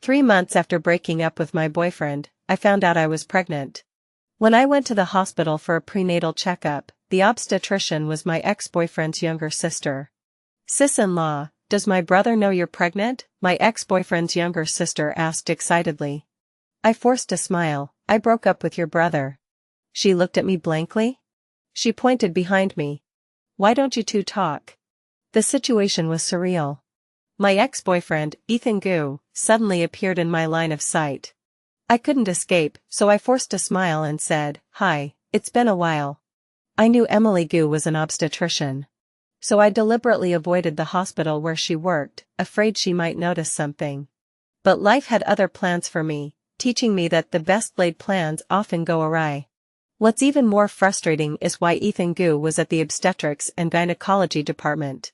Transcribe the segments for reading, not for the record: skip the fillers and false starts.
3 months after breaking up with my boyfriend, I found out I was pregnant. When I went to the hospital for a prenatal checkup, the obstetrician was my ex-boyfriend's younger sister. "Sis-in-law, does my brother know you're pregnant?" my ex-boyfriend's younger sister asked excitedly. I forced a smile. "I broke up with your brother." She looked at me blankly. She pointed behind me. "Why don't you two talk?" The situation was surreal. My ex-boyfriend, Ethan Gu, suddenly appeared in my line of sight. I couldn't escape, so I forced a smile and said, "Hi, it's been a while." I knew Emily Gu was an obstetrician. So I deliberately avoided the hospital where she worked, afraid she might notice something. But life had other plans for me, teaching me that the best-laid plans often go awry. What's even more frustrating is why Ethan Gu was at the obstetrics and gynecology department.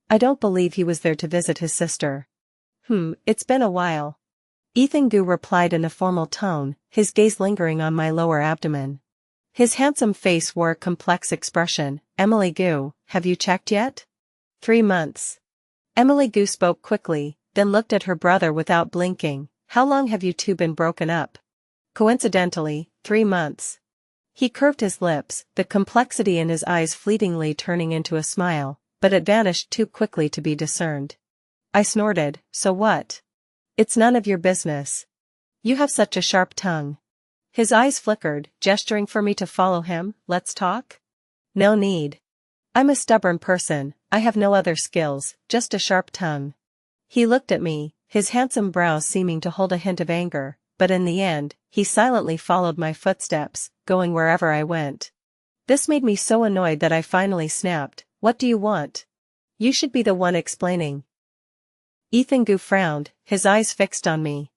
I don't believe he was there to visit his sister. It's been a while." Ethan Gu replied in a formal tone, his gaze lingering on my lower abdomen. His handsome face wore a complex expression. "Emily Gu, have you checked yet?" 3 months. Emily Gu spoke quickly, then looked at her brother without blinking. "How long have you two been broken up?" "Coincidentally, 3 months." He curved his lips, the complexity in his eyes fleetingly turning into a smile, but it vanished too quickly to be discerned. I snorted, "So what? It's none of your business. You have such a sharp tongue." His eyes flickered, gesturing for me to follow him. "Let's talk?" "No need. I'm a stubborn person, I have no other skills, just a sharp tongue." He looked at me, his handsome brows seeming to hold a hint of anger, but in the end, he silently followed my footsteps, going wherever I went. This made me so annoyed that I finally snapped, "What do you want? You should be the one explaining." Ethan Gu frowned, his eyes fixed on me.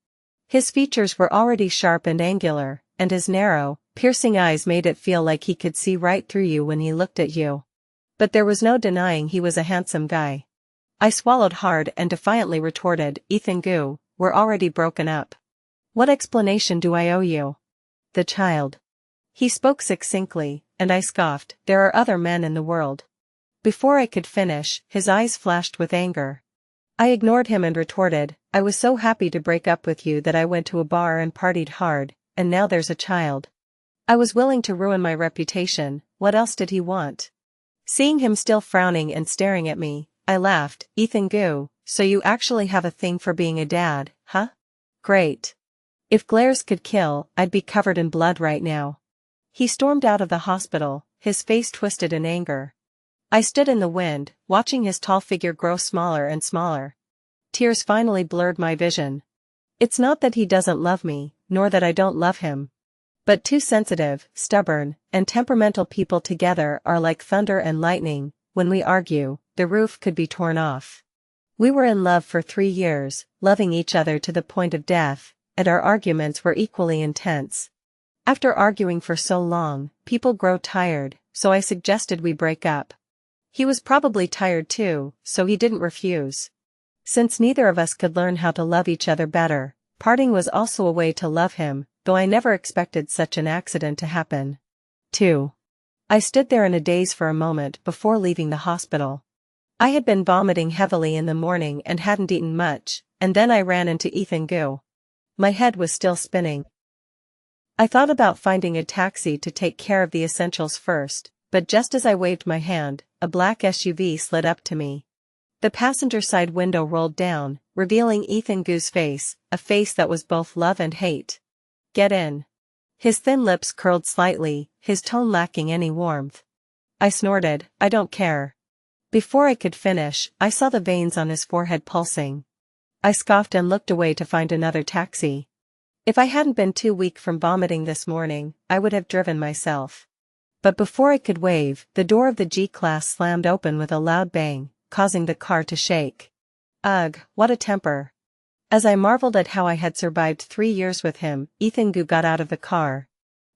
His features were already sharp and angular, and his narrow, piercing eyes made it feel like he could see right through you when he looked at you. But there was no denying he was a handsome guy. I swallowed hard and defiantly retorted, "Ethan Gu, we're already broken up. What explanation do I owe you?" "The child." He spoke succinctly, and I scoffed, "There are other men in the world." Before I could finish, his eyes flashed with anger. I ignored him and retorted, "I was so happy to break up with you that I went to a bar and partied hard, and now there's a child. I was willing to ruin my reputation, what else did he want?" Seeing him still frowning and staring at me, I laughed, "Ethan Gu, so you actually have a thing for being a dad, huh? Great. If glares could kill, I'd be covered in blood right now." He stormed out of the hospital, his face twisted in anger. I stood in the wind, watching his tall figure grow smaller and smaller. Tears finally blurred my vision. It's not that he doesn't love me, nor that I don't love him. But two sensitive, stubborn, and temperamental people together are like thunder and lightning. When we argue, the roof could be torn off. We were in love for 3 years, loving each other to the point of death, and our arguments were equally intense. After arguing for so long, people grow tired, so I suggested we break up. He was probably tired too, so he didn't refuse. Since neither of us could learn how to love each other better, parting was also a way to love him, though I never expected such an accident to happen. 2. I stood there in a daze for a moment before leaving the hospital. I had been vomiting heavily in the morning and hadn't eaten much, and then I ran into Ethan Gu. My head was still spinning. I thought about finding a taxi to take care of the essentials first, but just as I waved my hand, a black SUV slid up to me. The passenger side window rolled down, revealing Ethan Gu's face, a face that was both love and hate. "Get in." His thin lips curled slightly, his tone lacking any warmth. I snorted, "I don't care." Before I could finish, I saw the veins on his forehead pulsing. I scoffed and looked away to find another taxi. If I hadn't been too weak from vomiting this morning, I would have driven myself. But before I could wave, the door of the G-Class slammed open with a loud bang, causing the car to shake. Ugh, what a temper. As I marveled at how I had survived 3 years with him, Ethan Gu got out of the car.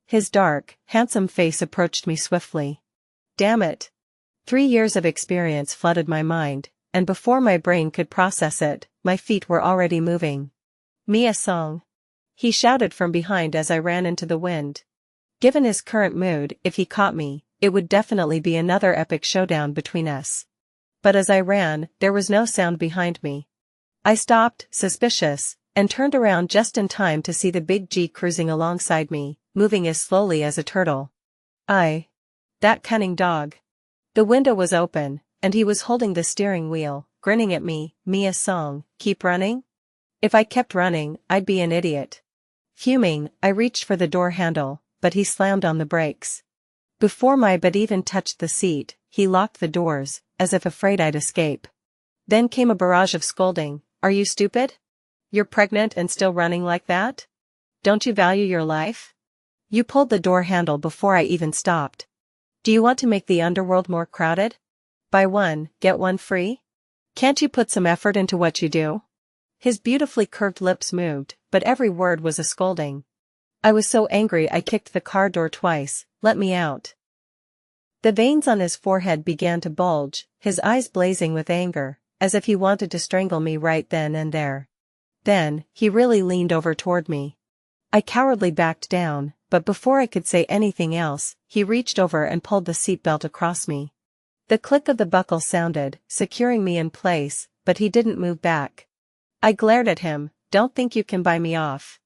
His dark, handsome face approached me swiftly. Damn it. 3 years of experience flooded my mind, and before my brain could process it, my feet were already moving. "Mia Song," he shouted from behind as I ran into the wind. Given his current mood, if he caught me, it would definitely be another epic showdown between us. But as I ran, there was no sound behind me. I stopped, suspicious, and turned around just in time to see the big G cruising alongside me, moving as slowly as a turtle. That cunning dog. The window was open, and he was holding the steering wheel, grinning at me. Mia's song, keep running? If I kept running, I'd be an idiot. Fuming, I reached for the door handle, but he slammed on the brakes. Before my butt even touched the seat, he locked the doors, as if afraid I'd escape. Then came a barrage of scolding. Are you stupid? You're pregnant and still running like that? Don't you value your life? You pulled the door handle before I even stopped. Do you want to make the underworld more crowded? Buy one, get one free? Can't you put some effort into what you do? His beautifully curved lips moved, but every word was a scolding. I was so angry I kicked the car door twice. Let me out. The veins on his forehead began to bulge, his eyes blazing with anger, as if he wanted to strangle me right then and there. Then, he really leaned over toward me. I cowardly backed down, but before I could say anything else, he reached over and pulled the seatbelt across me. The click of the buckle sounded, securing me in place, but he didn't move back. I glared at him. Don't think you can buy me off.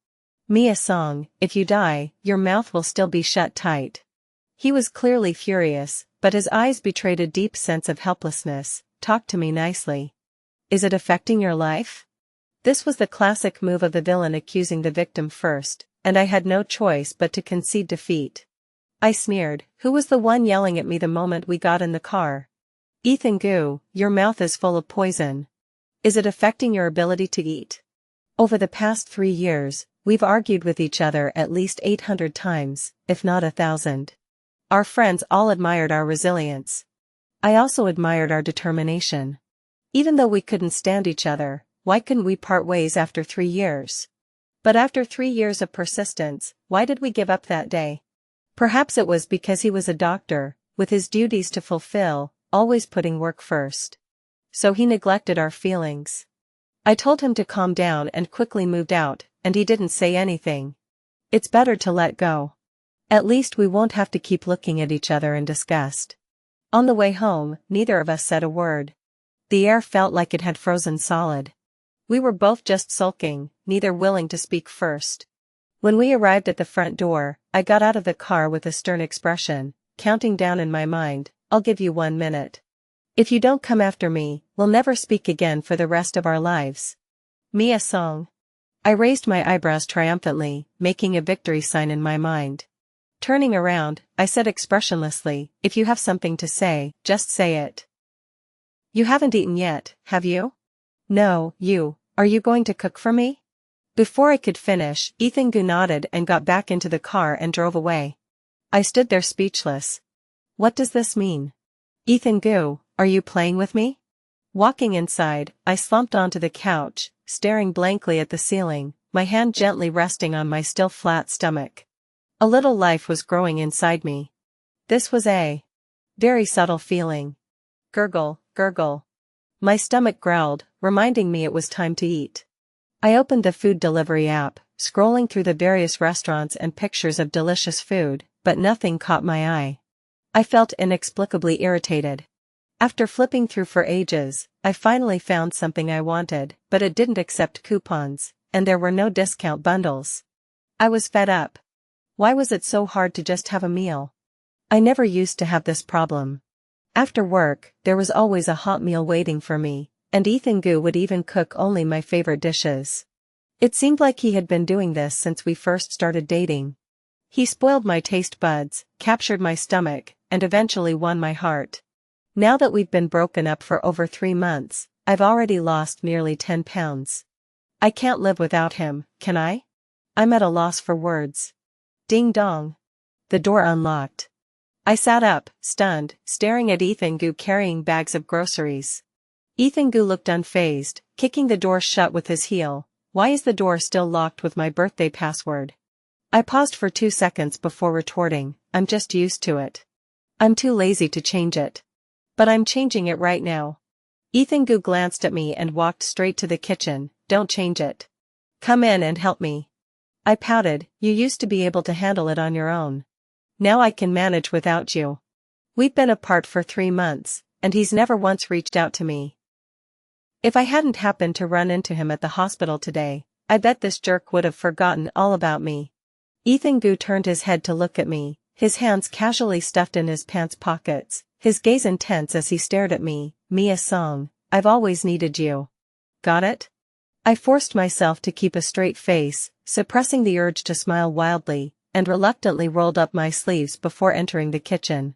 Mia song, if you die, your mouth will still be shut tight. He was clearly furious, but his eyes betrayed a deep sense of helplessness. Talk to me nicely. Is it affecting your life? This was the classic move of the villain accusing the victim first, and I had no choice but to concede defeat. I sneered. Who was the one yelling at me the moment we got in the car? Ethan Gu, your mouth is full of poison. Is it affecting your ability to eat? Over the past 3 years, we've argued with each other at least 800 times, if not 1,000. Our friends all admired our resilience. I also admired our determination. Even though we couldn't stand each other, why couldn't we part ways after 3 years? But after 3 years of persistence, why did we give up that day? Perhaps it was because he was a doctor, with his duties to fulfill, always putting work first. So he neglected our feelings. I told him to calm down and quickly moved out, and he didn't say anything. It's better to let go. At least we won't have to keep looking at each other in disgust. On the way home, neither of us said a word. The air felt like it had frozen solid. We were both just sulking, neither willing to speak first. When we arrived at the front door, I got out of the car with a stern expression, counting down in my mind. I'll give you 1 minute. If you don't come after me, we'll never speak again for the rest of our lives. Mia song. I raised my eyebrows triumphantly, making a victory sign in my mind. Turning around, I said expressionlessly, if you have something to say, just say it. You haven't eaten yet, have you? No, are you going to cook for me? Before I could finish, Ethan Gu nodded and got back into the car and drove away. I stood there speechless. What does this mean? Ethan Gu, are you playing with me? Walking inside, I slumped onto the couch, staring blankly at the ceiling, my hand gently resting on my still flat stomach. A little life was growing inside me. This was a very subtle feeling. Gurgle, gurgle. My stomach growled, reminding me it was time to eat. I opened the food delivery app, scrolling through the various restaurants and pictures of delicious food, but nothing caught my eye. I felt inexplicably irritated. After flipping through for ages, I finally found something I wanted, but it didn't accept coupons, and there were no discount bundles. I was fed up. Why was it so hard to just have a meal? I never used to have this problem. After work, there was always a hot meal waiting for me, and Ethan Gu would even cook only my favorite dishes. It seemed like he had been doing this since we first started dating. He spoiled my taste buds, captured my stomach, and eventually won my heart. Now that we've been broken up for over 3 months, I've already lost nearly 10 pounds. I can't live without him, can I? I'm at a loss for words. Ding dong. The door unlocked. I sat up, stunned, staring at Ethan Gu carrying bags of groceries. Ethan Gu looked unfazed, kicking the door shut with his heel. Why is the door still locked with my birthday password? I paused for 2 seconds before retorting, I'm just used to it. I'm too lazy to change it. But I'm changing it right now. Ethan Gu glanced at me and walked straight to the kitchen. Don't change it. Come in and help me. I pouted. You used to be able to handle it on your own. Now I can manage without you. We've been apart for 3 months, and he's never once reached out to me. If I hadn't happened to run into him at the hospital today, I bet this jerk would have forgotten all about me. Ethan Gu turned his head to look at me, his hands casually stuffed in his pants pockets, his gaze intense as he stared at me. Mia Song, I've always needed you. Got it? I forced myself to keep a straight face, suppressing the urge to smile wildly, and reluctantly rolled up my sleeves before entering the kitchen.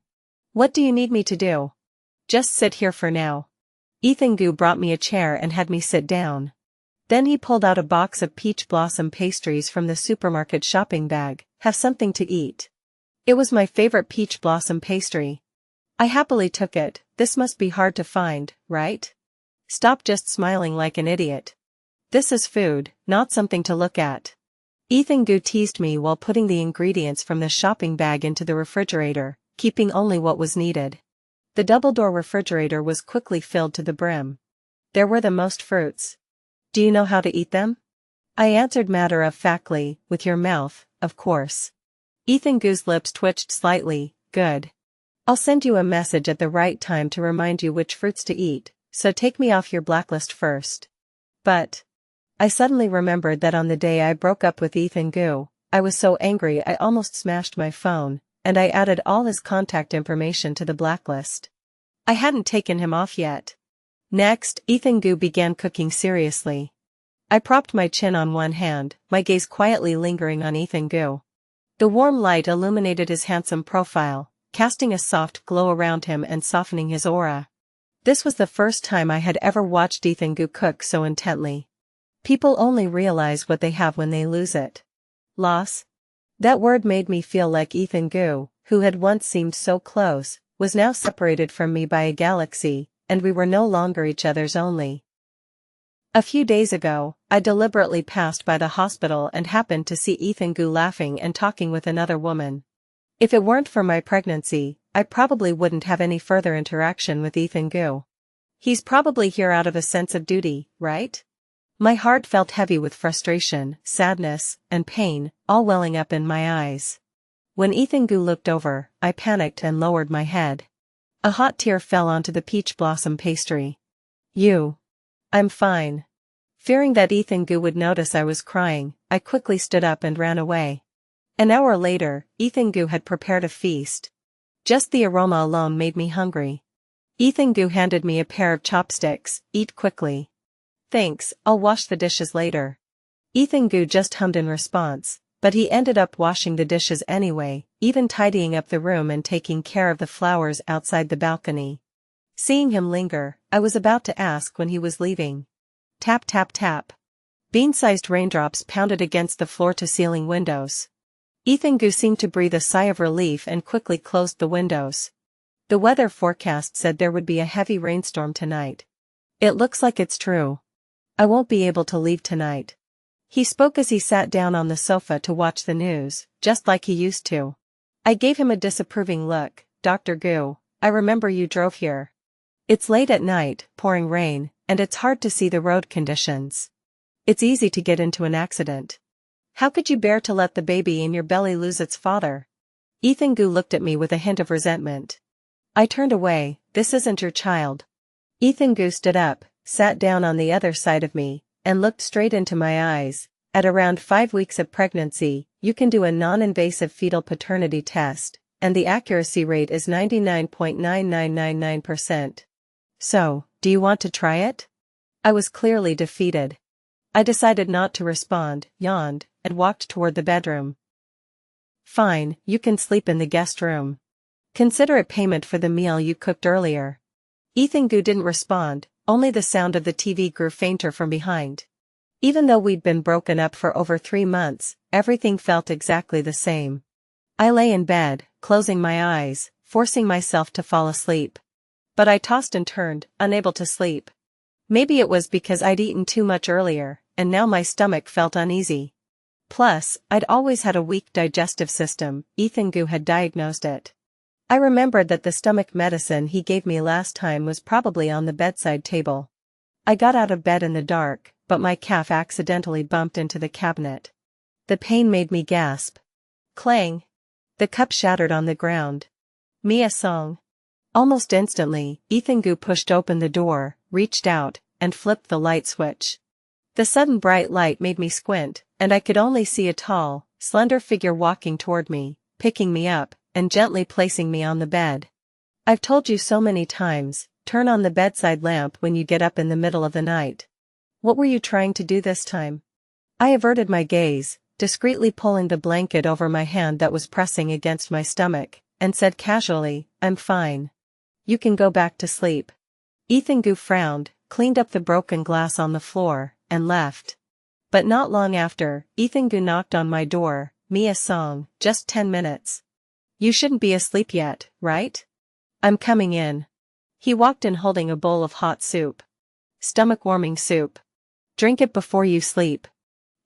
What do you need me to do? Just sit here for now. Ethan Gu brought me a chair and had me sit down. Then he pulled out a box of peach blossom pastries from the supermarket shopping bag. Have something to eat. It was my favorite peach blossom pastry. I happily took it. This must be hard to find, right? Stop just smiling like an idiot. This is food, not something to look at. Ethan Gu teased me while putting the ingredients from the shopping bag into the refrigerator, keeping only what was needed. The double-door refrigerator was quickly filled to the brim. There were the most fruits. Do you know how to eat them? I answered matter-of-factly, with your mouth, of course. Ethan Gu's lips twitched slightly. Good. I'll send you a message at the right time to remind you which fruits to eat, so take me off your blacklist first. But I suddenly remembered that on the day I broke up with Ethan Gu, I was so angry I almost smashed my phone, and I added all his contact information to the blacklist. I hadn't taken him off yet. Next, Ethan Gu began cooking seriously. I propped my chin on one hand, my gaze quietly lingering on Ethan Gu. The warm light illuminated his handsome profile, casting a soft glow around him and softening his aura. This was the first time I had ever watched Ethan Gu cook so intently. People only realize what they have when they lose it. Loss? That word made me feel like Ethan Gu, who had once seemed so close, was now separated from me by a galaxy, and we were no longer each other's only. A few days ago, I deliberately passed by the hospital and happened to see Ethan Gu laughing and talking with another woman. If it weren't for my pregnancy, I probably wouldn't have any further interaction with Ethan Gu. He's probably here out of a sense of duty, right? My heart felt heavy with frustration, sadness, and pain, all welling up in my eyes. When Ethan Gu looked over, I panicked and lowered my head. A hot tear fell onto the peach blossom pastry. I'm fine. Fearing that Ethan Gu would notice I was crying, I quickly stood up and ran away. An hour later, Ethan Gu had prepared a feast. Just the aroma alone made me hungry. Ethan Gu handed me a pair of chopsticks. Eat quickly. Thanks, I'll wash the dishes later. Ethan Gu just hummed in response, but he ended up washing the dishes anyway, even tidying up the room and taking care of the flowers outside the balcony. Seeing him linger, I was about to ask when he was leaving. Tap tap tap. Bean-sized raindrops pounded against the floor-to-ceiling windows. Ethan Gu seemed to breathe a sigh of relief and quickly closed the windows. The weather forecast said there would be a heavy rainstorm tonight. It looks like it's true. I won't be able to leave tonight. He spoke as he sat down on the sofa to watch the news, just like he used to. I gave him a disapproving look. Dr. Gu, I remember you drove here. It's late at night, pouring rain, and it's hard to see the road conditions. It's easy to get into an accident. How could you bear to let the baby in your belly lose its father? Ethan Gu looked at me with a hint of resentment. I turned away. This isn't your child. Ethan Gu stood up, sat down on the other side of me, and looked straight into my eyes. At around 5 weeks of pregnancy, you can do a non-invasive fetal paternity test, and the accuracy rate is 99.9999%. So, do you want to try it? I was clearly defeated. I decided not to respond, yawned, and walked toward the bedroom. Fine, you can sleep in the guest room. Consider it payment for the meal you cooked earlier. Ethan Gu didn't respond, only the sound of the TV grew fainter from behind. Even though we'd been broken up for over 3 months, everything felt exactly the same. I lay in bed, closing my eyes, forcing myself to fall asleep. But I tossed and turned, unable to sleep. Maybe it was because I'd eaten too much earlier, and now my stomach felt uneasy. Plus, I'd always had a weak digestive system. Ethan Gu had diagnosed it. I remembered that the stomach medicine he gave me last time was probably on the bedside table. I got out of bed in the dark, but my calf accidentally bumped into the cabinet. The pain made me gasp. Clang! The cup shattered on the ground. Mia Song. Almost instantly, Ethan Gu pushed open the door, reached out, and flipped the light switch. The sudden bright light made me squint, and I could only see a tall, slender figure walking toward me, picking me up, and gently placing me on the bed. I've told you so many times, turn on the bedside lamp when you get up in the middle of the night. What were you trying to do this time? I averted my gaze, discreetly pulling the blanket over my hand that was pressing against my stomach, and said casually, I'm fine. You can go back to sleep. Ethan Gu frowned, cleaned up the broken glass on the floor, and left. But not long after, Ethan Gu knocked on my door, Mia Song, just 10 minutes. You shouldn't be asleep yet, right? I'm coming in. He walked in holding a bowl of hot soup. Stomach-warming soup. Drink it before you sleep.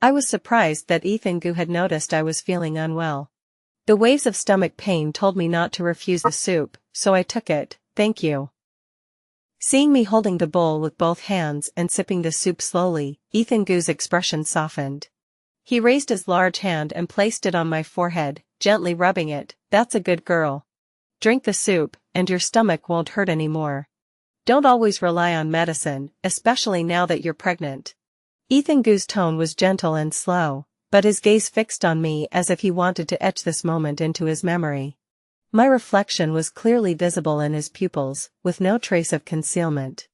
I was surprised that Ethan Gu had noticed I was feeling unwell. The waves of stomach pain told me not to refuse the soup, so I took it, thank you. Seeing me holding the bowl with both hands and sipping the soup slowly, Ethan Gu's expression softened. He raised his large hand and placed it on my forehead, gently rubbing it. That's a good girl. Drink the soup, and your stomach won't hurt anymore. Don't always rely on medicine, especially now that you're pregnant. Ethan Gu's tone was gentle and slow, but his gaze fixed on me as if he wanted to etch this moment into his memory. My reflection was clearly visible in his pupils, with no trace of concealment.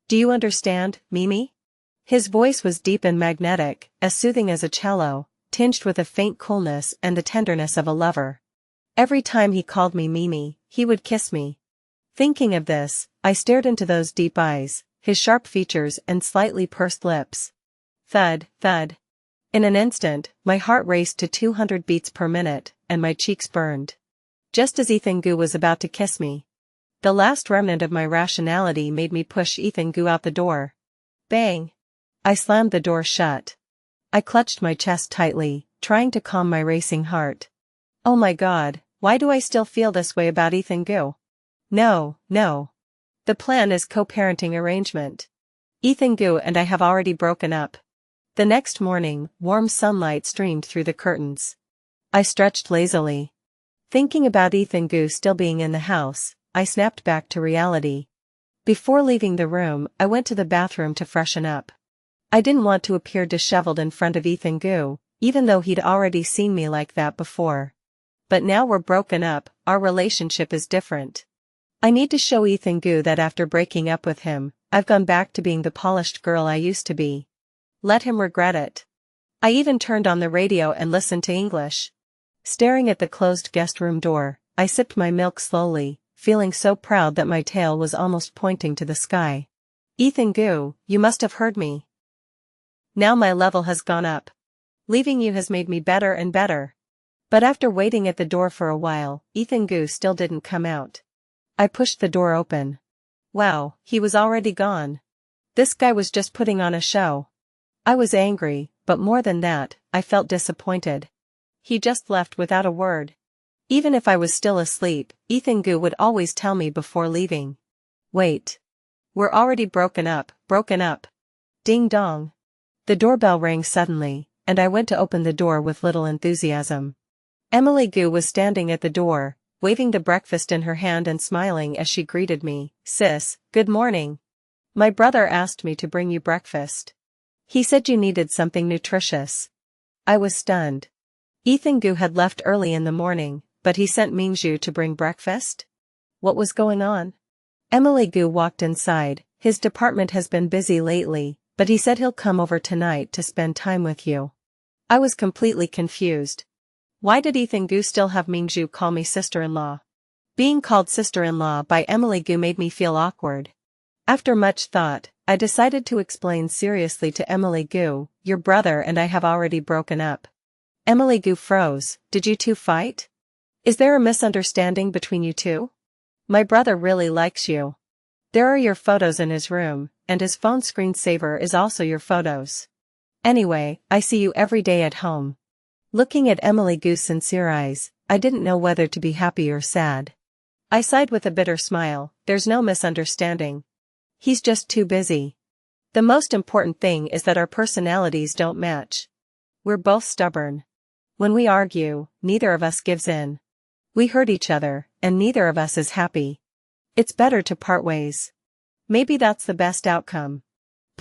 Do you understand, Mimi? His voice was deep and magnetic, as soothing as a cello, tinged with a faint coolness and the tenderness of a lover. Every time he called me Mimi, he would kiss me. Thinking of this, I stared into those deep eyes, his sharp features and slightly pursed lips. Thud, thud. In an instant, my heart raced to 200 beats per minute, and my cheeks burned. Just as Ethan Gu was about to kiss me. The last remnant of my rationality made me push Ethan Gu out the door. Bang! I slammed the door shut. I clutched my chest tightly, trying to calm my racing heart. Oh my God, why do I still feel this way about Ethan Gu? No, no. The plan is co-parenting arrangement. Ethan Gu and I have already broken up. The next morning, warm sunlight streamed through the curtains. I stretched lazily. Thinking about Ethan Gu still being in the house, I snapped back to reality. Before leaving the room, I went to the bathroom to freshen up. I didn't want to appear disheveled in front of Ethan Gu, even though he'd already seen me like that before. But now we're broken up, our relationship is different. I need to show Ethan Gu that after breaking up with him, I've gone back to being the polished girl I used to be. Let him regret it. I even turned on the radio and listened to English. Staring at the closed guest room door, I sipped my milk slowly, feeling so proud that my tail was almost pointing to the sky. Ethan Gu, you must have heard me. Now my level has gone up. Leaving you has made me better and better. But after waiting at the door for a while, Ethan Gu still didn't come out. I pushed the door open. Wow, he was already gone. This guy was just putting on a show. I was angry, but more than that, I felt disappointed. He just left without a word. Even if I was still asleep, Ethan Gu would always tell me before leaving. Wait. We're already broken up, broken up. Ding dong. The doorbell rang suddenly, and I went to open the door with little enthusiasm. Emily Gu was standing at the door, waving the breakfast in her hand and smiling as she greeted me. Sis, good morning. My brother asked me to bring you breakfast. He said you needed something nutritious. I was stunned. Ethan Gu had left early in the morning, but he sent Mingzhu to bring breakfast? What was going on? Emily Gu walked inside. His department has been busy lately, but he said he'll come over tonight to spend time with you. I was completely confused. Why did Ethan Gu still have Mingzhu call me sister-in-law? Being called sister-in-law by Emily Gu made me feel awkward. After much thought, I decided to explain seriously to Emily Gu, your brother and I have already broken up. Emily Gu froze. Did you two fight? Is there a misunderstanding between you two? My brother really likes you. There are your photos in his room, and his phone screensaver is also your photos. Anyway, I see you every day at home. Looking at Emily Gu's sincere eyes, I didn't know whether to be happy or sad. I sighed with a bitter smile. There's no misunderstanding. He's just too busy. The most important thing is that our personalities don't match. We're both stubborn. When we argue, neither of us gives in. We hurt each other, and neither of us is happy. It's better to part ways. Maybe that's the best outcome.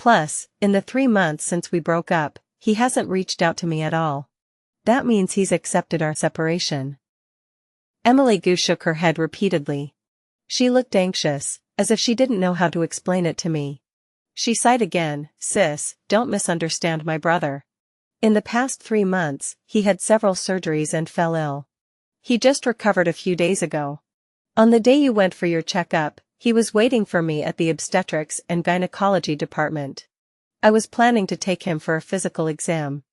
Plus, in the 3 months since we broke up, he hasn't reached out to me at all. That means he's accepted our separation. Emily Gu shook her head repeatedly. She looked anxious, as if she didn't know how to explain it to me. She sighed again. Sis, don't misunderstand my brother. In the past 3 months, he had several surgeries and fell ill. He just recovered a few days ago. On the day you went for your checkup, he was waiting for me at the obstetrics and gynecology department. I was planning to take him for a physical exam.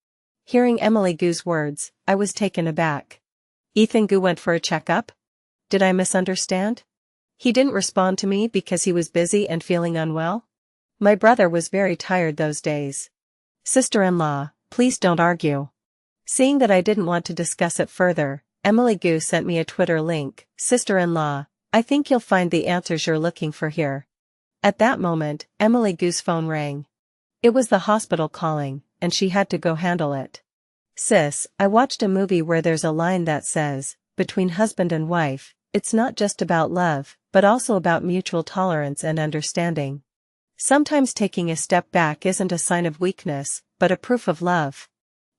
Hearing Emily Gu's words, I was taken aback. Ethan Gu went for a checkup? Did I misunderstand? He didn't respond to me because he was busy and feeling unwell? My brother was very tired those days. Sister-in-law, please don't argue. Seeing that I didn't want to discuss it further, Emily Gu sent me a Twitter link. Sister-in-law, I think you'll find the answers you're looking for here. At that moment, Emily Gu's phone rang. It was the hospital calling, and she had to go handle it. Sis, I watched a movie where there's a line that says, between husband and wife, it's not just about love, but also about mutual tolerance and understanding. Sometimes taking a step back isn't a sign of weakness, but a proof of love.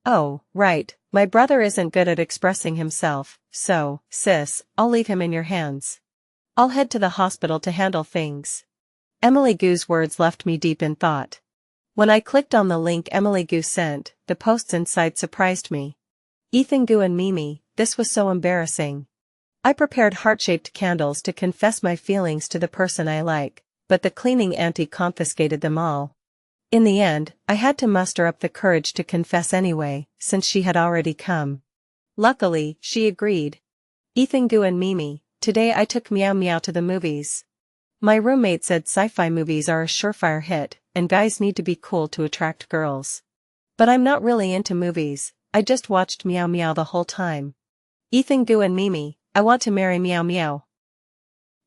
Oh, right, my brother isn't good at expressing himself, so, sis, I'll leave him in your hands. I'll head to the hospital to handle things. Emily Gu's words left me deep in thought. When I clicked on the link Emily Gu sent, the posts inside surprised me. Ethan Gu and Mimi, this was so embarrassing. I prepared heart-shaped candles to confess my feelings to the person I like, but the cleaning auntie confiscated them all. In the end, I had to muster up the courage to confess anyway, since she had already come. Luckily, she agreed. Ethan Gu and Mimi, today I took Meow Meow to the movies. My roommate said sci-fi movies are a surefire hit, and guys need to be cool to attract girls. But I'm not really into movies, I just watched Meow Meow the whole time. Ethan Gu and Mimi, I want to marry Meow Meow.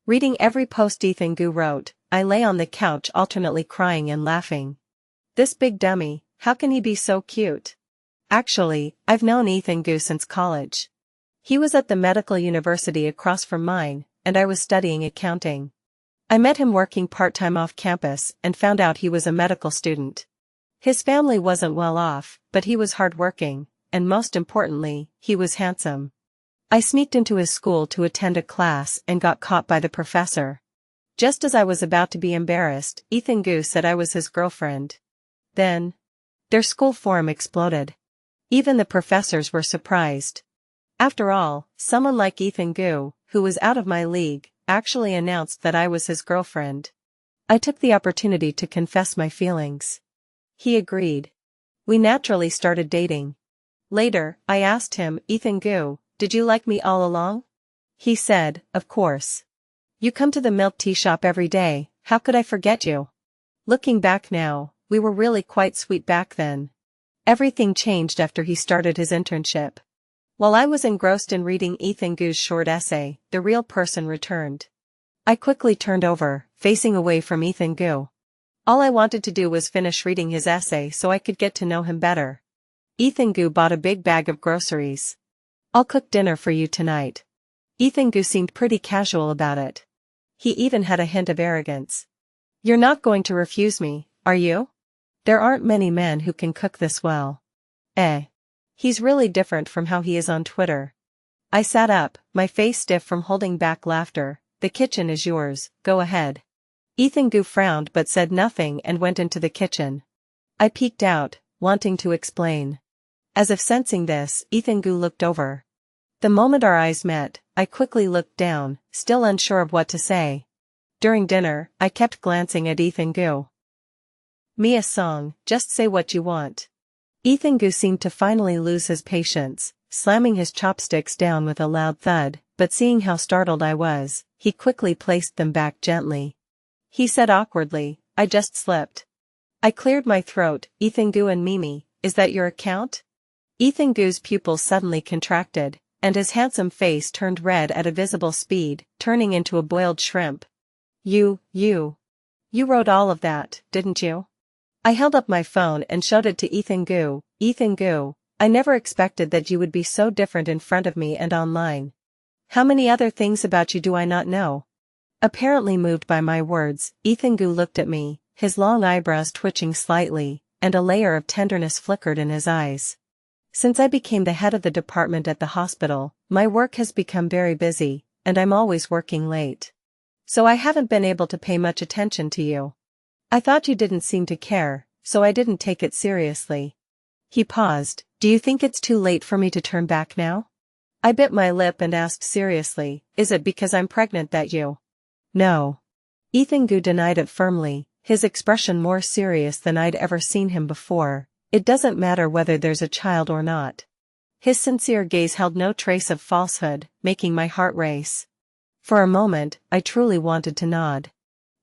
Reading every post Ethan Gu wrote, I lay on the couch alternately crying and laughing. This big dummy, how can he be so cute? Actually, I've known Ethan Gu since college. He was at the medical university across from mine, and I was studying accounting. I met him working part-time off campus and found out he was a medical student. His family wasn't well off, but he was hardworking, and most importantly, he was handsome. I sneaked into his school to attend a class and got caught by the professor. Just as I was about to be embarrassed, Ethan Gu said I was his girlfriend. Then, their school forum exploded. Even the professors were surprised. After all, someone like Ethan Gu, who was out of my league, actually announced that I was his girlfriend. I took the opportunity to confess my feelings. He agreed. We naturally started dating. Later, I asked him, Ethan Gu, did you like me all along? He said, of course. You come to the milk tea shop every day, how could I forget you? Looking back now, we were really quite sweet back then. Everything changed after he started his internship. While I was engrossed in reading Ethan Gu's short essay, the real person returned. I quickly turned over, facing away from Ethan Gu. All I wanted to do was finish reading his essay so I could get to know him better. Ethan Gu bought a big bag of groceries. I'll cook dinner for you tonight. Ethan Gu seemed pretty casual about it. He even had a hint of arrogance. You're not going to refuse me, are you? There aren't many men who can cook this well. He's really different from how he is on Twitter. I sat up, my face stiff from holding back laughter. The kitchen is yours, go ahead. Ethan Gu frowned but said nothing and went into the kitchen. I peeked out, wanting to explain. As if sensing this, Ethan Gu looked over. The moment our eyes met, I quickly looked down, still unsure of what to say. During dinner, I kept glancing at Ethan Gu. Mia Song, just say what you want. Ethan Gu seemed to finally lose his patience, slamming his chopsticks down with a loud thud, but seeing how startled I was, he quickly placed them back gently. He said awkwardly, I just slipped. I cleared my throat. Ethan Gu and Mimi, is that your account? Ethan Gu's pupils suddenly contracted, and his handsome face turned red at a visible speed, turning into a boiled shrimp. You wrote all of that, didn't you? I held up my phone and showed it to Ethan Gu. Ethan Gu, I never expected that you would be so different in front of me and online. How many other things about you do I not know? Apparently moved by my words, Ethan Gu looked at me, his long eyebrows twitching slightly, and a layer of tenderness flickered in his eyes. Since I became the head of the department at the hospital, my work has become very busy, and I'm always working late. So I haven't been able to pay much attention to you. I thought you didn't seem to care, so I didn't take it seriously. He paused. Do you think it's too late for me to turn back now? I bit my lip and asked seriously, is it because I'm pregnant that you? No. Ethan Gu denied it firmly, his expression more serious than I'd ever seen him before. It doesn't matter whether there's a child or not. His sincere gaze held no trace of falsehood, making my heart race. For a moment, I truly wanted to nod.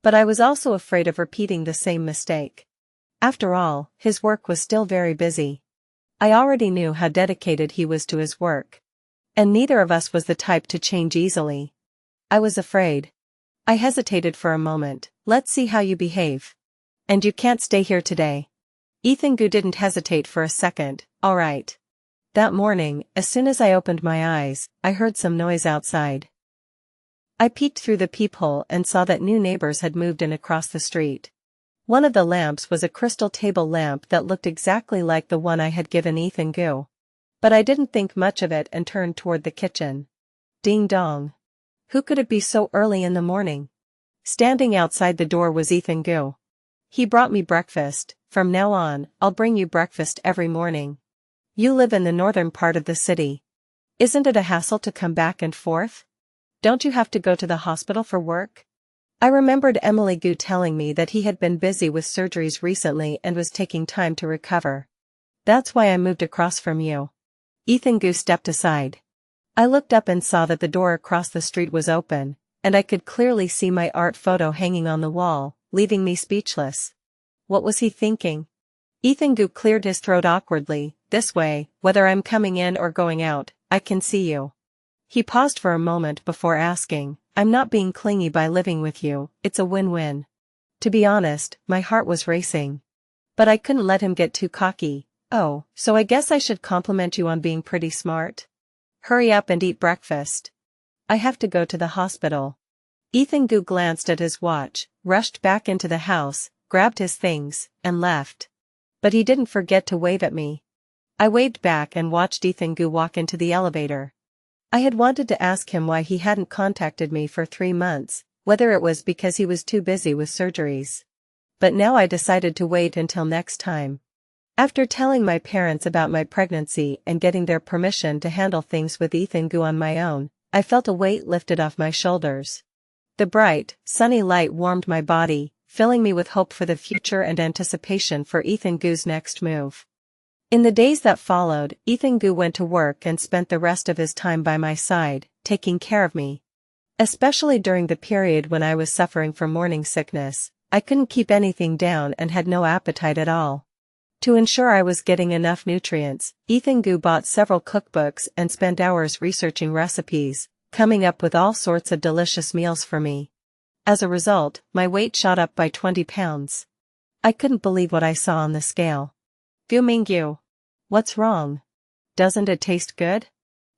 But I was also afraid of repeating the same mistake. After all, his work was still very busy. I already knew how dedicated he was to his work. And neither of us was the type to change easily. I was afraid. I hesitated for a moment. Let's see how you behave. And you can't stay here today. Ethan Gu didn't hesitate for a second. All right. That morning, as soon as I opened my eyes, I heard some noise outside. I peeked through the peephole and saw that new neighbors had moved in across the street. One of the lamps was a crystal table lamp that looked exactly like the one I had given Ethan Gu. But I didn't think much of it and turned toward the kitchen. Ding dong. Who could it be so early in the morning? Standing outside the door was Ethan Gu. He brought me breakfast. From now on, I'll bring you breakfast every morning. You live in the northern part of the city. Isn't it a hassle to come back and forth? Don't you have to go to the hospital for work? I remembered Emily Gu telling me that he had been busy with surgeries recently and was taking time to recover. That's why I moved across from you. Ethan Gu stepped aside. I looked up and saw that the door across the street was open, and I could clearly see my art photo hanging on the wall, leaving me speechless. What was he thinking? Ethan Gu cleared his throat awkwardly. This way, whether I'm coming in or going out, I can see you. He paused for a moment before asking, I'm not being clingy by living with you, it's a win-win. To be honest, my heart was racing. But I couldn't let him get too cocky. Oh, so I guess I should compliment you on being pretty smart? Hurry up and eat breakfast. I have to go to the hospital. Ethan Gu glanced at his watch, rushed back into the house, grabbed his things, and left. But he didn't forget to wave at me. I waved back and watched Ethan Gu walk into the elevator. I had wanted to ask him why he hadn't contacted me for 3 months, whether it was because he was too busy with surgeries. But now I decided to wait until next time. After telling my parents about my pregnancy and getting their permission to handle things with Ethan Gu on my own, I felt a weight lifted off my shoulders. The bright, sunny light warmed my body, filling me with hope for the future and anticipation for Ethan Gu's next move. In the days that followed, Ethan Gu went to work and spent the rest of his time by my side, taking care of me. Especially during the period when I was suffering from morning sickness, I couldn't keep anything down and had no appetite at all. To ensure I was getting enough nutrients, Ethan Gu bought several cookbooks and spent hours researching recipes, coming up with all sorts of delicious meals for me. As a result, my weight shot up by 20 pounds. I couldn't believe what I saw on the scale. Gu Mingyu. What's wrong? Doesn't it taste good?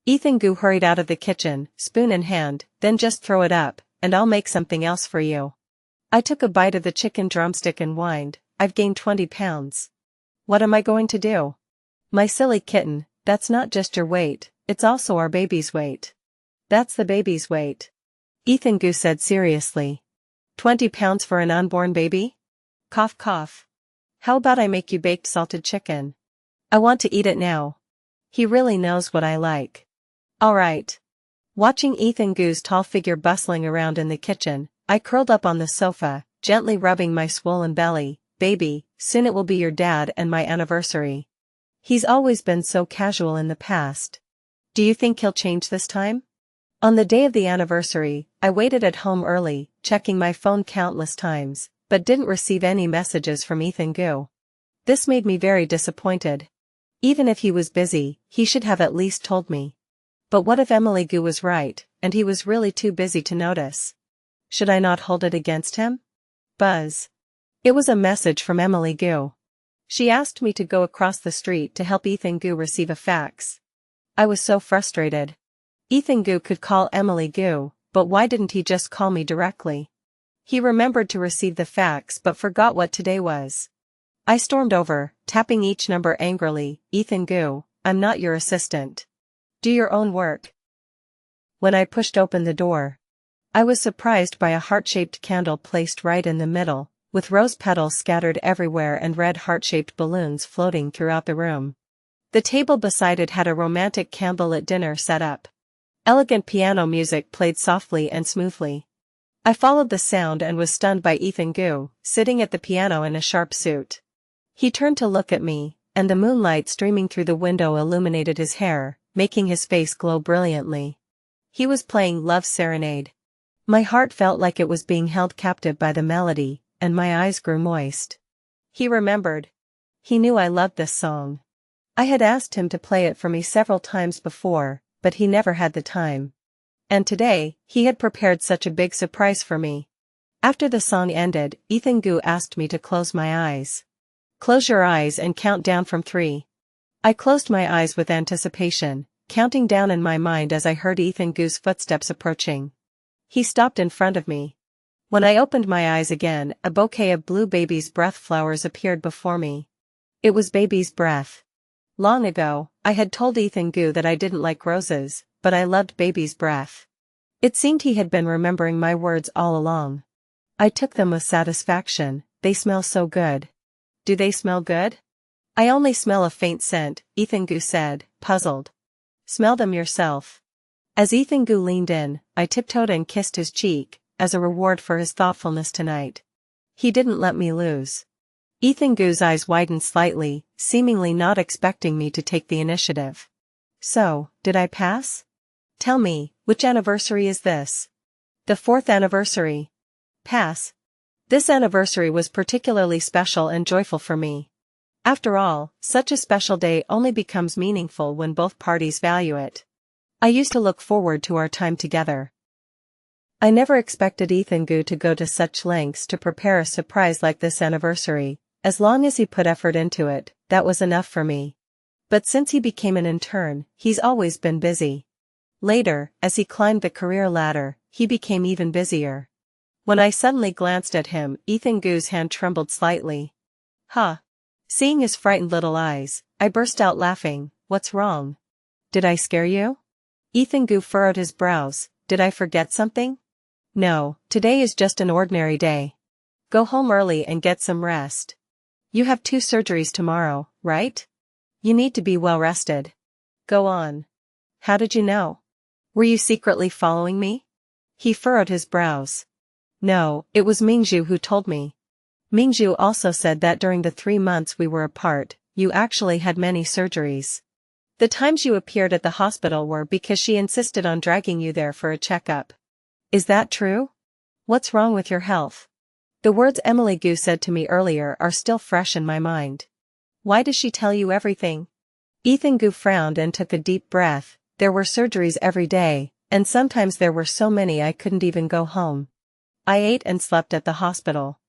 Ethan Gu hurried out of the kitchen, spoon in hand. Then just throw it up, and I'll make something else for you. I took a bite of the chicken drumstick and whined, I've gained 20 pounds. What am I going to do? My silly kitten, that's not just your weight, it's also our baby's weight. That's the baby's weight. Ethan Gu said seriously. 20 pounds for an unborn baby? Cough cough. How about I make you baked salted chicken? I want to eat it now. He really knows what I like. All right. Watching Ethan Gu's tall figure bustling around in the kitchen, I curled up on the sofa, gently rubbing my swollen belly. Baby, soon it will be your dad and my anniversary. He's always been so casual in the past. Do you think he'll change this time? On the day of the anniversary, I waited at home early, checking my phone countless times, but didn't receive any messages from Ethan Gu. This made me very disappointed. Even if he was busy, he should have at least told me. But what if Emily Gu was right, and he was really too busy to notice? Should I not hold it against him? Buzz. It was a message from Emily Gu. She asked me to go across the street to help Ethan Gu receive a fax. I was so frustrated. Ethan Gu could call Emily Gu, but why didn't he just call me directly? He remembered to receive the fax but forgot what today was. I stormed over, tapping each number angrily. Ethan Gu, I'm not your assistant. Do your own work. When I pushed open the door, I was surprised by a heart-shaped candle placed right in the middle, with rose petals scattered everywhere and red heart-shaped balloons floating throughout the room. The table beside it had a romantic candlelit dinner set up. Elegant piano music played softly and smoothly. I followed the sound and was stunned by Ethan Gu, sitting at the piano in a sharp suit. He turned to look at me, and the moonlight streaming through the window illuminated his hair, making his face glow brilliantly. He was playing Love Serenade. My heart felt like it was being held captive by the melody, and my eyes grew moist. He remembered. He knew I loved this song. I had asked him to play it for me several times before, but he never had the time. And today, he had prepared such a big surprise for me. After the song ended, Ethan Gu asked me to close my eyes. Close your eyes and count down from 3. I closed my eyes with anticipation, counting down in my mind as I heard Ethan Gu's footsteps approaching. He stopped in front of me. When I opened my eyes again, a bouquet of blue baby's breath flowers appeared before me. It was baby's breath. Long ago, I had told Ethan Gu that I didn't like roses, but I loved baby's breath. It seemed he had been remembering my words all along. I took them with satisfaction. They smell so good. Do they smell good? I only smell a faint scent, Ethan Gu said, puzzled. Smell them yourself. As Ethan Gu leaned in, I tiptoed and kissed his cheek, as a reward for his thoughtfulness tonight. He didn't let me lose. Ethan Gu's eyes widened slightly, seemingly not expecting me to take the initiative. So, did I pass? Tell me, which anniversary is this? The 4th anniversary. Pass. This anniversary was particularly special and joyful for me. After all, such a special day only becomes meaningful when both parties value it. I used to look forward to our time together. I never expected Ethan Gu to go to such lengths to prepare a surprise like this anniversary. As long as he put effort into it, that was enough for me. But since he became an intern, he's always been busy. Later, as he climbed the career ladder, he became even busier. When I suddenly glanced at him, Ethan Gu's hand trembled slightly. Huh. Seeing his frightened little eyes, I burst out laughing. What's wrong? Did I scare you? Ethan Gu furrowed his brows. Did I forget something? No, today is just an ordinary day. Go home early and get some rest. You have 2 surgeries tomorrow, right? You need to be well rested. Go on. How did you know? Were you secretly following me? He furrowed his brows. No, it was Mingzhu who told me. Mingzhu also said that during the 3 months we were apart, you actually had many surgeries. The times you appeared at the hospital were because she insisted on dragging you there for a checkup. Is that true? What's wrong with your health? The words Emily Gu said to me earlier are still fresh in my mind. Why does she tell you everything? Ethan Gu frowned and took a deep breath. There were surgeries every day, and sometimes there were so many I couldn't even go home. I ate and slept at the hospital.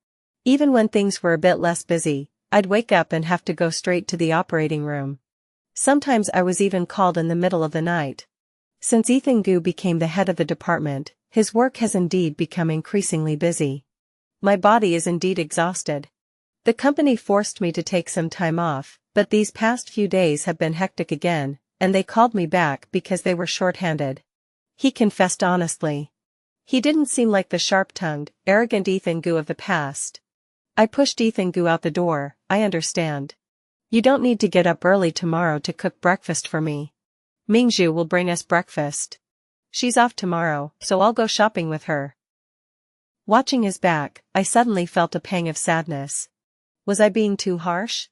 Even when things were a bit less busy, I'd wake up and have to go straight to the operating room. Sometimes I was even called in the middle of the night. Since Ethan Gu became the head of the department, his work has indeed become increasingly busy. My body is indeed exhausted. The company forced me to take some time off, but these past few days have been hectic again, and they called me back because they were short-handed. He confessed honestly. He didn't seem like the sharp-tongued, arrogant Ethan Gu of the past. I pushed Ethan Gu out the door. I understand. You don't need to get up early tomorrow to cook breakfast for me. Mingzhu will bring us breakfast. She's off tomorrow, so I'll go shopping with her. Watching his back, I suddenly felt a pang of sadness. Was I being too harsh?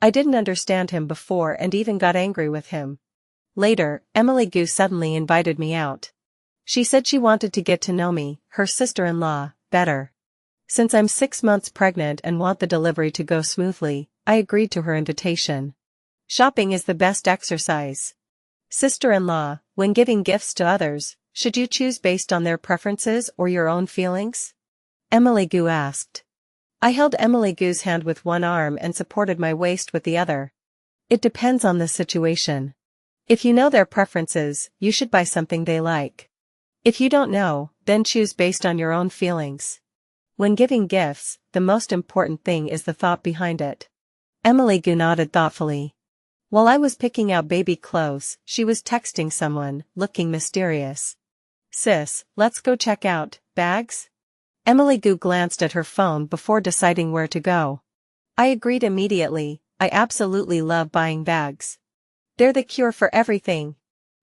I didn't understand him before and even got angry with him. Later, Emily Gu suddenly invited me out. She said she wanted to get to know me, her sister-in-law, better. Since I'm 6 months pregnant and want the delivery to go smoothly, I agreed to her invitation. Shopping is the best exercise. Sister-in-law, when giving gifts to others, should you choose based on their preferences or your own feelings? Emily Gu asked. I held Emily Gu's hand with one arm and supported my waist with the other. It depends on the situation. If you know their preferences, you should buy something they like. If you don't know, then choose based on your own feelings. When giving gifts, the most important thing is the thought behind it. Emily Gu nodded thoughtfully. While I was picking out baby clothes, she was texting someone, looking mysterious. Sis, let's go check out bags? Emily Gu glanced at her phone before deciding where to go. I agreed immediately. I absolutely love buying bags. They're the cure for everything.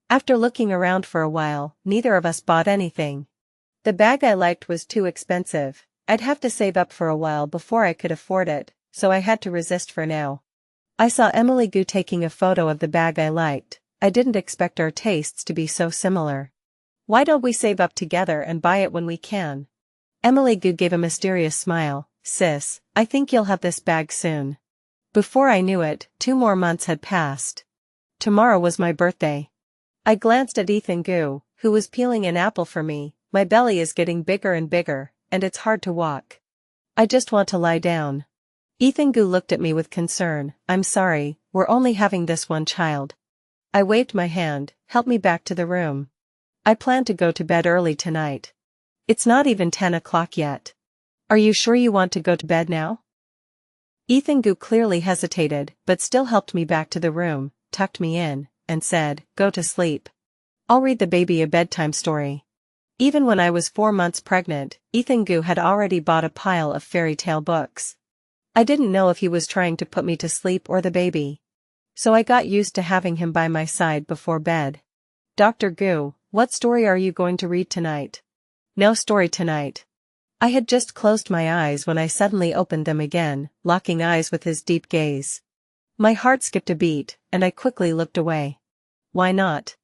After looking around for a while, neither of us bought anything. The bag I liked was too expensive. I'd have to save up for a while before I could afford it, so I had to resist for now. I saw Emily Gu taking a photo of the bag I liked. I didn't expect our tastes to be so similar. Why don't we save up together and buy it when we can? Emily Gu gave a mysterious smile. Sis, I think you'll have this bag soon. Before I knew it, 2 more months had passed. Tomorrow was my birthday. I glanced at Ethan Gu, who was peeling an apple for me. My belly is getting bigger and bigger, and it's hard to walk. I just want to lie down. Ethan Gu looked at me with concern. I'm sorry, we're only having this one child. I waved my hand. Help me back to the room. I plan to go to bed early tonight. It's not even 10 o'clock yet. Are you sure you want to go to bed now? Ethan Gu clearly hesitated, but still helped me back to the room, tucked me in, and said, go to sleep. I'll read the baby a bedtime story. Even when I was 4 months pregnant, Ethan Gu had already bought a pile of fairy tale books. I didn't know if he was trying to put me to sleep or the baby. So I got used to having him by my side before bed. Dr. Gu, what story are you going to read tonight? No story tonight. I had just closed my eyes when I suddenly opened them again, locking eyes with his deep gaze. My heart skipped a beat, and I quickly looked away. Why not?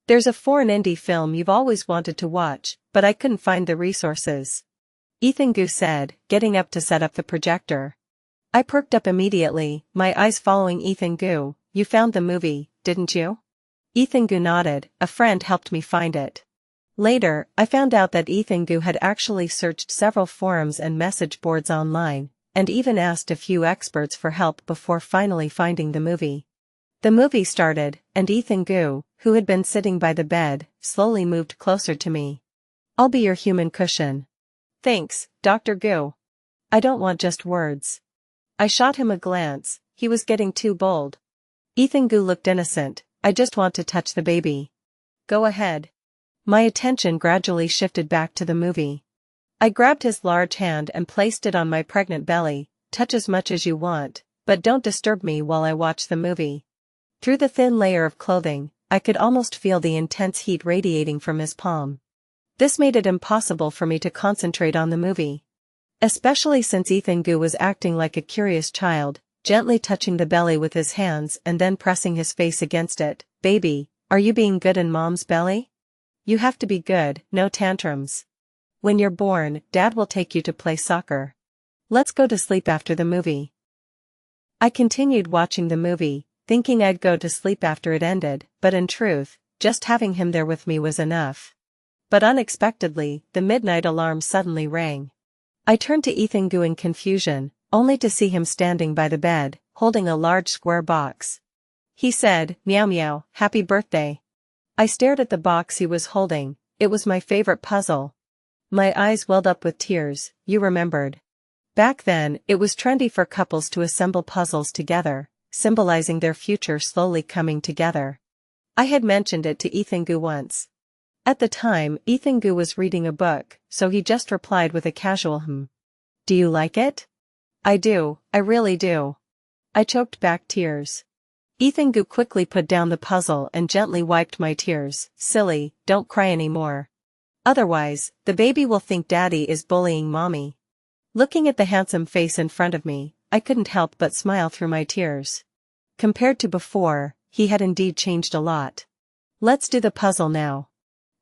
There's a foreign indie film you've always wanted to watch, but I couldn't find the resources. Ethan Gu said, getting up to set up the projector. I perked up immediately, my eyes following Ethan Gu. You found the movie, didn't you? Ethan Gu nodded. A friend helped me find it. Later, I found out that Ethan Gu had actually searched several forums and message boards online, and even asked a few experts for help before finally finding the movie. The movie started, and Ethan Gu, who had been sitting by the bed, slowly moved closer to me. I'll be your human cushion. Thanks, Dr. Gu. I don't want just words. I shot him a glance. He was getting too bold. Ethan Gu looked innocent. I just want to touch the baby. Go ahead. My attention gradually shifted back to the movie. I grabbed his large hand and placed it on my pregnant belly. Touch as much as you want, but don't disturb me while I watch the movie. Through the thin layer of clothing, I could almost feel the intense heat radiating from his palm. This made it impossible for me to concentrate on the movie. Especially since Ethan Gu was acting like a curious child, gently touching the belly with his hands and then pressing his face against it. Baby, are you being good in mom's belly? You have to be good, no tantrums. When you're born, Dad will take you to play soccer. Let's go to sleep after the movie. I continued watching the movie, thinking I'd go to sleep after it ended, but in truth, just having him there with me was enough. But unexpectedly, the midnight alarm suddenly rang. I turned to Ethan Gu in confusion, only to see him standing by the bed, holding a large square box. He said, meow meow, happy birthday. I stared at the box he was holding. It was my favorite puzzle. My eyes welled up with tears. You remembered. Back then, it was trendy for couples to assemble puzzles together, symbolizing their future slowly coming together. I had mentioned it to Ethan Gu once. At the time, Ethan Gu was reading a book, so he just replied with a casual Do you like it? I do, I really do. I choked back tears. Ethan Gu quickly put down the puzzle and gently wiped my tears. Silly, don't cry anymore. Otherwise, the baby will think Daddy is bullying Mommy. Looking at the handsome face in front of me, I couldn't help but smile through my tears. Compared to before, he had indeed changed a lot. Let's do the puzzle now.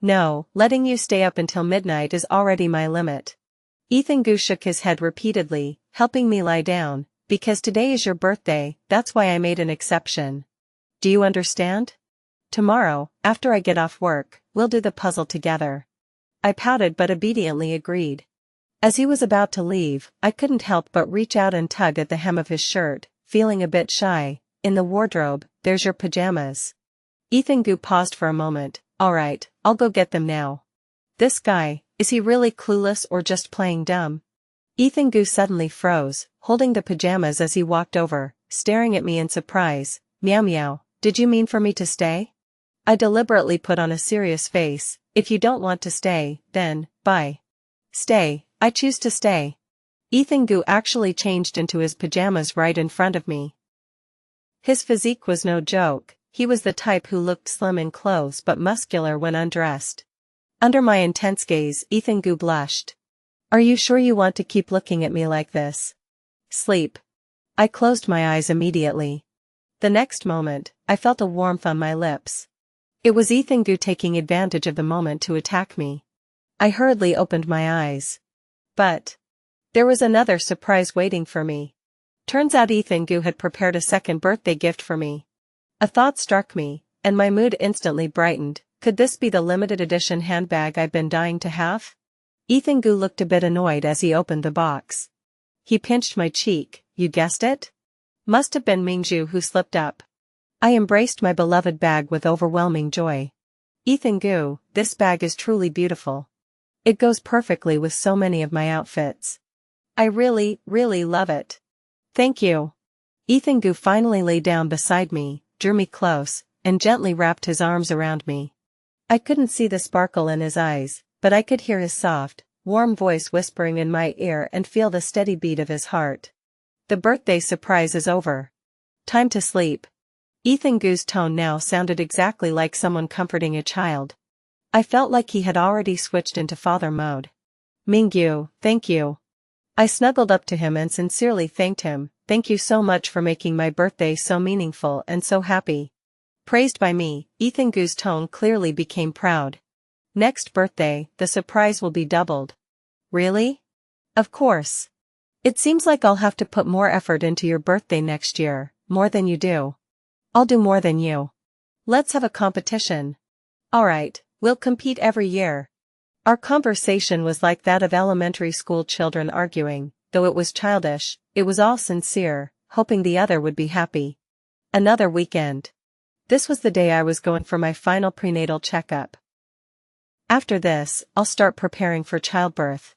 No, letting you stay up until midnight is already my limit. Ethan Gu shook his head repeatedly, helping me lie down. Because today is your birthday, that's why I made an exception. Do you understand? Tomorrow, after I get off work, we'll do the puzzle together. I pouted but obediently agreed. As he was about to leave, I couldn't help but reach out and tug at the hem of his shirt, feeling a bit shy. In the wardrobe, there's your pajamas. Ethan Gu paused for a moment. Alright, I'll go get them now. This guy, is he really clueless or just playing dumb? Ethan Gu suddenly froze, holding the pajamas as he walked over, staring at me in surprise. Meow meow, did you mean for me to stay? I deliberately put on a serious face. If you don't want to stay, then, bye. Stay, I choose to stay. Ethan Gu actually changed into his pajamas right in front of me. His physique was no joke, he was the type who looked slim in clothes but muscular when undressed. Under my intense gaze, Ethan Gu blushed. Are you sure you want to keep looking at me like this? Sleep. I closed my eyes immediately. The next moment, I felt a warmth on my lips. It was Ethan Gu taking advantage of the moment to attack me. I hurriedly opened my eyes. But there was another surprise waiting for me. Turns out Ethan Gu had prepared a second birthday gift for me. A thought struck me, and my mood instantly brightened. Could this be the limited edition handbag I've been dying to have? Ethan Gu looked a bit annoyed as he opened the box. He pinched my cheek. You guessed it? Must have been Mingju who slipped up. I embraced my beloved bag with overwhelming joy. Ethan Gu, this bag is truly beautiful. It goes perfectly with so many of my outfits. I really, really love it. Thank you. Ethan Gu finally lay down beside me, drew me close, and gently wrapped his arms around me. I couldn't see the sparkle in his eyes, but I could hear his soft, warm voice whispering in my ear and feel the steady beat of his heart. The birthday surprise is over. Time to sleep. Ethan Gu's tone now sounded exactly like someone comforting a child. I felt like he had already switched into father mode. Mingyu, thank you. I snuggled up to him and sincerely thanked him. Thank you so much for making my birthday so meaningful and so happy. Praised by me, Ethan Gu's tone clearly became proud. Next birthday, the surprise will be doubled. Really? Of course. It seems like I'll have to put more effort into your birthday next year, more than you do. I'll do more than you. Let's have a competition. Alright, we'll compete every year. Our conversation was like that of elementary school children arguing, though it was childish, it was all sincere, hoping the other would be happy. Another weekend. This was the day I was going for my final prenatal checkup. After this, I'll start preparing for childbirth.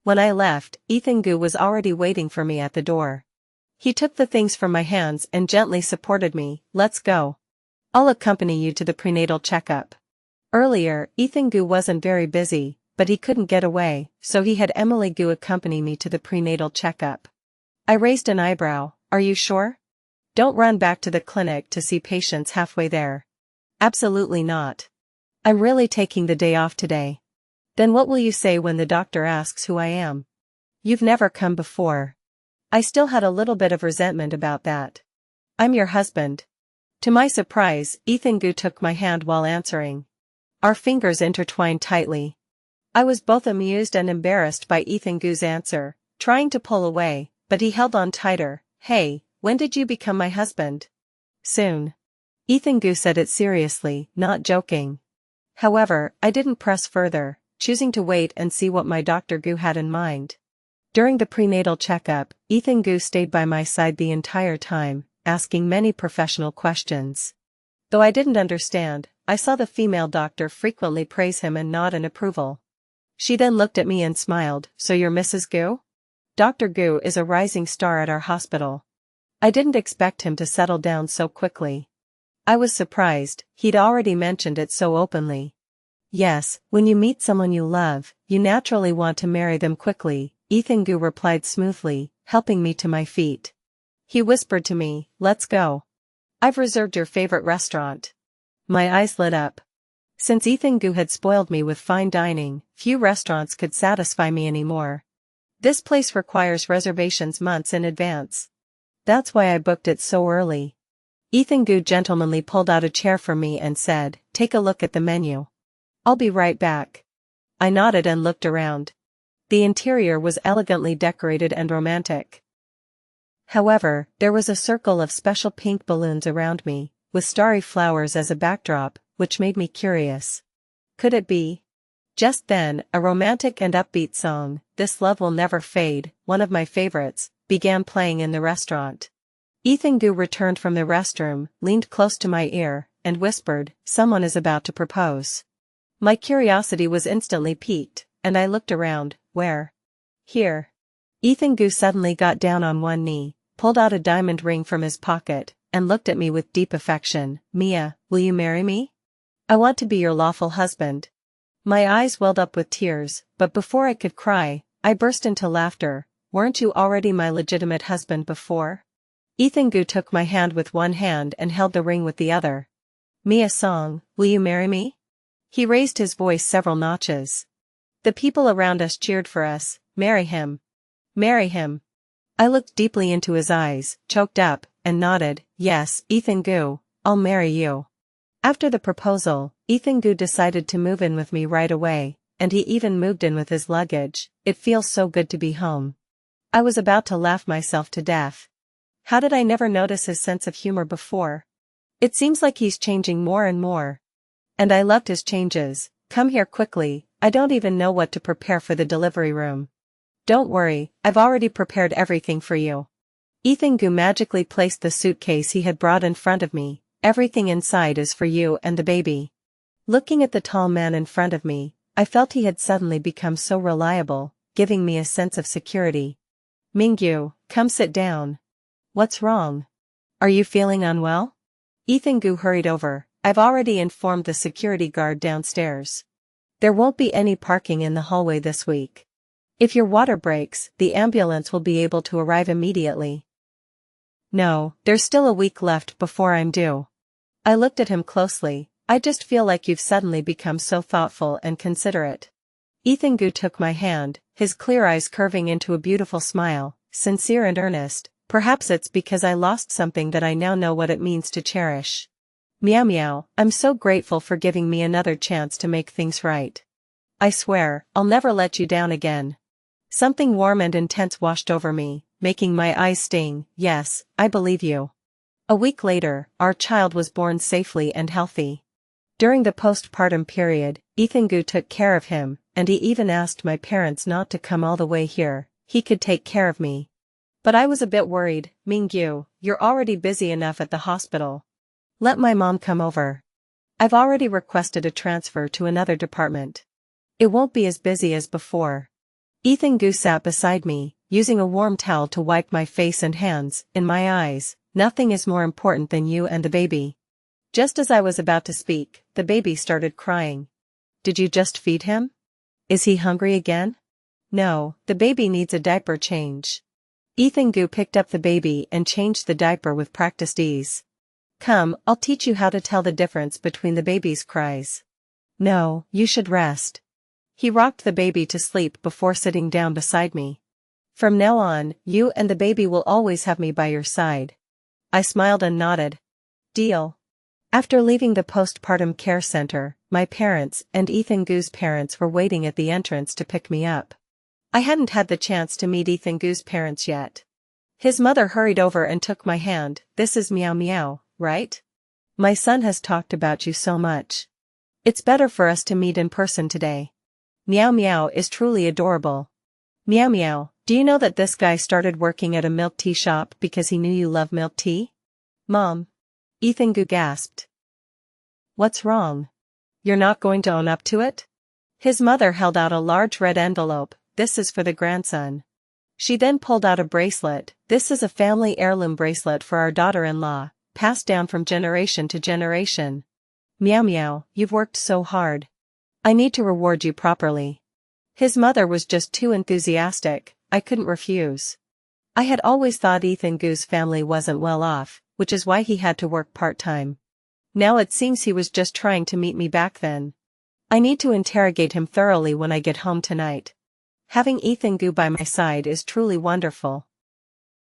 When I left, Ethan Gu was already waiting for me at the door. He took the things from my hands and gently supported me. Let's go. I'll accompany you to the prenatal checkup. Earlier, Ethan Gu wasn't very busy, but he couldn't get away, so he had Emily Gu accompany me to the prenatal checkup. I raised an eyebrow. Are you sure? Don't run back to the clinic to see patients halfway there. Absolutely not. I'm really taking the day off today. Then what will you say when the doctor asks who I am? You've never come before. I still had a little bit of resentment about that. I'm your husband. To my surprise, Ethan Gu took my hand while answering. Our fingers intertwined tightly. I was both amused and embarrassed by Ethan Gu's answer, trying to pull away, but he held on tighter. Hey, when did you become my husband? Soon. Ethan Gu said it seriously, not joking. However, I didn't press further, choosing to wait and see what my Dr. Gu had in mind. During the prenatal checkup, Ethan Gu stayed by my side the entire time, asking many professional questions. Though I didn't understand, I saw the female doctor frequently praise him and nod in approval. She then looked at me and smiled. So you're Mrs. Gu? Dr. Gu is a rising star at our hospital. I didn't expect him to settle down so quickly. I was surprised, he'd already mentioned it so openly. Yes, when you meet someone you love, you naturally want to marry them quickly, Ethan Gu replied smoothly, helping me to my feet. He whispered to me, let's go. I've reserved your favorite restaurant. My eyes lit up. Since Ethan Gu had spoiled me with fine dining, few restaurants could satisfy me anymore. This place requires reservations months in advance. That's why I booked it so early. Ethan Gu gentlemanly pulled out a chair for me and said, take a look at the menu. I'll be right back. I nodded and looked around. The interior was elegantly decorated and romantic. However, there was a circle of special pink balloons around me, with starry flowers as a backdrop, which made me curious. Could it be? Just then, a romantic and upbeat song, This Love Will Never Fade, one of my favorites, began playing in the restaurant. Ethan Gu returned from the restroom, leaned close to my ear, and whispered, someone is about to propose. My curiosity was instantly piqued, and I looked around. Where? Here. Ethan Gu suddenly got down on one knee, pulled out a diamond ring from his pocket, and looked at me with deep affection. Mia, will you marry me? I want to be your lawful husband. My eyes welled up with tears, but before I could cry, I burst into laughter. Weren't you already my legitimate husband before? Ethan Gu took my hand with one hand and held the ring with the other. Mia Song, will you marry me? He raised his voice several notches. The people around us cheered for us. Marry him. Marry him. I looked deeply into his eyes, choked up, and nodded. Yes, Ethan Gu, I'll marry you. After the proposal, Ethan Gu decided to move in with me right away, and he even moved in with his luggage. It feels so good to be home. I was about to laugh myself to death. How did I never notice his sense of humor before? It seems like he's changing more and more. And I loved his changes. Come here quickly, I don't even know what to prepare for the delivery room. Don't worry, I've already prepared everything for you. Ethan Gu magically placed the suitcase he had brought in front of me. Everything inside is for you and the baby. Looking at the tall man in front of me, I felt he had suddenly become so reliable, giving me a sense of security. Mingyu, come sit down. What's wrong? Are you feeling unwell? Ethan Gu hurried over. I've already informed the security guard downstairs. There won't be any parking in the hallway this week. If your water breaks, the ambulance will be able to arrive immediately. No, there's still a week left before I'm due. I looked at him closely. I just feel like you've suddenly become so thoughtful and considerate. Ethan Gu took my hand, his clear eyes curving into a beautiful smile, sincere and earnest. Perhaps it's because I lost something that I now know what it means to cherish. Meow meow, I'm so grateful for giving me another chance to make things right. I swear, I'll never let you down again. Something warm and intense washed over me, making my eyes sting. Yes, I believe you. A week later, our child was born safely and healthy. During the postpartum period, Ethan Gu took care of him, and he even asked my parents not to come all the way here. He could take care of me. But I was a bit worried. Mingyu, you're already busy enough at the hospital. Let my mom come over. I've already requested a transfer to another department. It won't be as busy as before. Ethan Gu sat beside me, using a warm towel to wipe my face and hands. In my eyes, nothing is more important than you and the baby. Just as I was about to speak, the baby started crying. Did you just feed him? Is he hungry again? No, the baby needs a diaper change. Ethan Gu picked up the baby and changed the diaper with practiced ease. Come, I'll teach you how to tell the difference between the baby's cries. No, you should rest. He rocked the baby to sleep before sitting down beside me. From now on, you and the baby will always have me by your side. I smiled and nodded. Deal. After leaving the postpartum care center, my parents and Ethan Gu's parents were waiting at the entrance to pick me up. I hadn't had the chance to meet Ethan Gu's parents yet. His mother hurried over and took my hand. This is Meow Meow, right? My son has talked about you so much. It's better for us to meet in person today. Meow Meow is truly adorable. Meow Meow, do you know that this guy started working at a milk tea shop because he knew you love milk tea? Mom. Ethan Gu gasped. What's wrong? You're not going to own up to it? His mother held out a large red envelope. This is for the grandson. She then pulled out a bracelet. This is a family heirloom bracelet for our daughter-in-law, passed down from generation to generation. Meow Meow, you've worked so hard. I need to reward you properly. His mother was just too enthusiastic. I couldn't refuse. I had always thought Ethan Gu's family wasn't well off, which is why he had to work part-time. Now it seems he was just trying to meet me back then. I need to interrogate him thoroughly when I get home tonight. Having Ethan Gu by my side is truly wonderful.